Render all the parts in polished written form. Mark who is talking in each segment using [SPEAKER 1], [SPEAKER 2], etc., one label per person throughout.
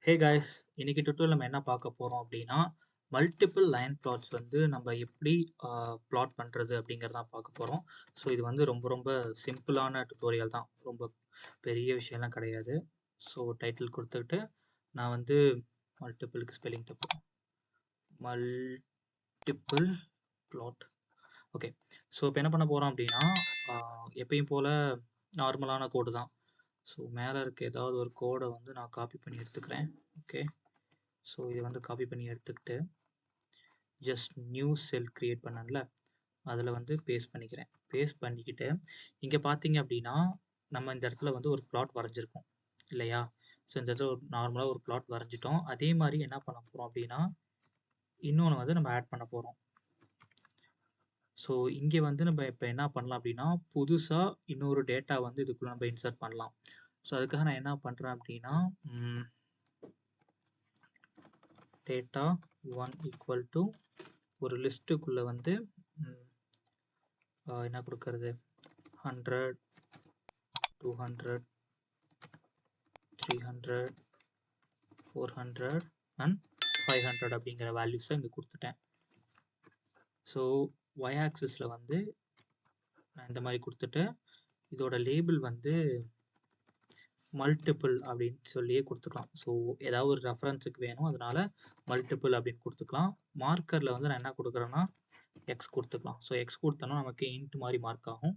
[SPEAKER 1] Hey guys, இன்னைக்கு tutorial நம்ம என்ன பார்க்க போறோம் அப்படின்னா, மல்டிபிள் லைன் பிளாட்ஸ் வந்து நம்ம எப்படி பிளாட் பண்றது அப்படிங்கிறத பார்க்க போறோம். ஸோ இது வந்து ரொம்ப ரொம்ப சிம்பிளான டுட்டோரியல் தான். ரொம்ப பெரிய விஷயம்லாம் கிடையாது. ஸோ டைட்டில் கொடுத்துக்கிட்டு நான் வந்து மல்டிபிளுக்கு ஸ்பெல்லிங் தப்பு. Multiple plot. ஓகே. ஸோ இப்போ என்ன பண்ண போறோம் அப்படின்னா, எப்பயும் போல நார்மலான கோடு தான். ஸோ மேலே இருக்க ஏதாவது ஒரு கோடை வந்து நான் காப்பி பண்ணி எடுத்துக்கிறேன். ஓகே. ஸோ இதை வந்து காப்பி பண்ணி எடுத்துக்கிட்டு ஜஸ்ட் நியூ செல் கிரியேட் பண்ணல, அதில் வந்து பேஸ்ட் பண்ணிக்கிறேன். பேஸ்ட் பண்ணிக்கிட்டு இங்கே பார்த்தீங்க அப்படின்னா நம்ம இந்த இடத்துல வந்து ஒரு பிளாட் வரைஞ்சிருக்கோம் இல்லையா? ஸோ இந்த இடத்துல ஒரு நார்மலாக ஒரு பிளாட் வரைஞ்சிட்டோம். அதே மாதிரி என்ன பண்ண போகிறோம் அப்படின்னா இன்னொன்று வந்து நம்ம ஆட் பண்ண போகிறோம். ஸோ இங்கே வந்து நம்ம இப்போ என்ன பண்ணலாம் அப்படின்னா புதுசாக இன்னொரு டேட்டா வந்து இதுக்குள்ளே நம்ம இன்சர்ட் பண்ணலாம். ஸோ அதுக்காக நான் என்ன பண்ணுறேன் அப்படின்னா டேட்டா 1 ஈக்குவல் டு ஒரு லிஸ்ட்டுக்குள்ளே வந்து என்ன கொடுக்கறது 100 200 300 400 அண்ட் 500 அப்படிங்கிற வேல்யூஸை இங்கே கொடுத்துட்டேன். ஸோ ஒய் ஆக்சிஸில் வந்து நான் இந்த மாதிரி கொடுத்துட்டு இதோட லேபிள் வந்து மல்டிபிள் அப்படின்னு சொல்லியே கொடுத்துக்கலாம். ஸோ ஏதாவது ஒரு ரெஃபரன்ஸுக்கு வேணும், அதனால மல்டிபிள் அப்படின்னு கொடுத்துக்கலாம். மார்க்கரில் வந்து நான் என்ன கொடுக்குறேன்னா எக்ஸ் கொடுத்துக்கலாம். ஸோ எக்ஸ் கொடுத்தோன்னா நமக்கு இன்ட் மாதிரி மார்க் ஆகும்.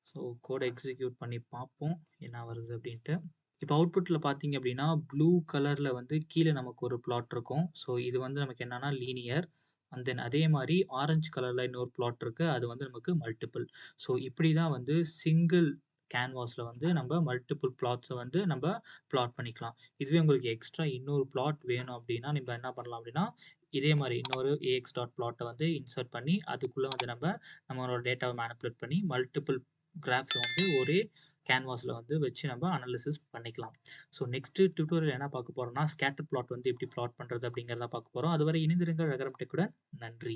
[SPEAKER 1] ஸோ கோடை எக்ஸிக்யூட் பண்ணி பார்ப்போம் என்ன வருது அப்படின்ட்டு. இப்போ அவுட்புட்டில் பார்த்தீங்க அப்படின்னா ப்ளூ கலரில் வந்து கீழே நமக்கு ஒரு பிளாட் இருக்கும். ஸோ இது வந்து நமக்கு என்னன்னா லீனியர். அண்ட் தென் அதே மாதிரி ஆரஞ்சு கலரில் இன்னொரு பிளாட் இருக்குது, அது வந்து நமக்கு மல்டிபிள். ஸோ இப்படி தான் வந்து சிங்கிள் கேன்வாஸில் வந்து நம்ம மல்டிபிள் பிளாட்ஸை வந்து நம்ம பிளாட் பண்ணிக்கலாம். இதுவே உங்களுக்கு எக்ஸ்ட்ரா இன்னொரு பிளாட் வேணும் அப்படின்னா நம்ம என்ன பண்ணலாம் அப்படின்னா இதே மாதிரி இன்னொரு ஏஎக்ஸ் டாட் பிளாட்டை வந்து இன்சர்ட் பண்ணி அதுக்குள்ளே வந்து நம்மளோட டேட்டாவை மேனிப்புலேட் பண்ணி மல்டிபிள் கிராஃப்ஸை வந்து ஒரே கேன்வாஸில் வந்து வச்சு நம்ம அனாலிசிஸ் பண்ணிக்கலாம். ஸோ நெக்ஸ்ட் டியூட்டோரியல் என்ன பார்க்க போறோம்னா ஸ்கேட்டர் பிளாட் வந்து எப்படி பிளாட் பண்ணுறது அப்படிங்கிறத பார்க்க போகிறோம். அதுவரை இணைந்திருங்கள் ரகரம் டெக்குடன். நன்றி.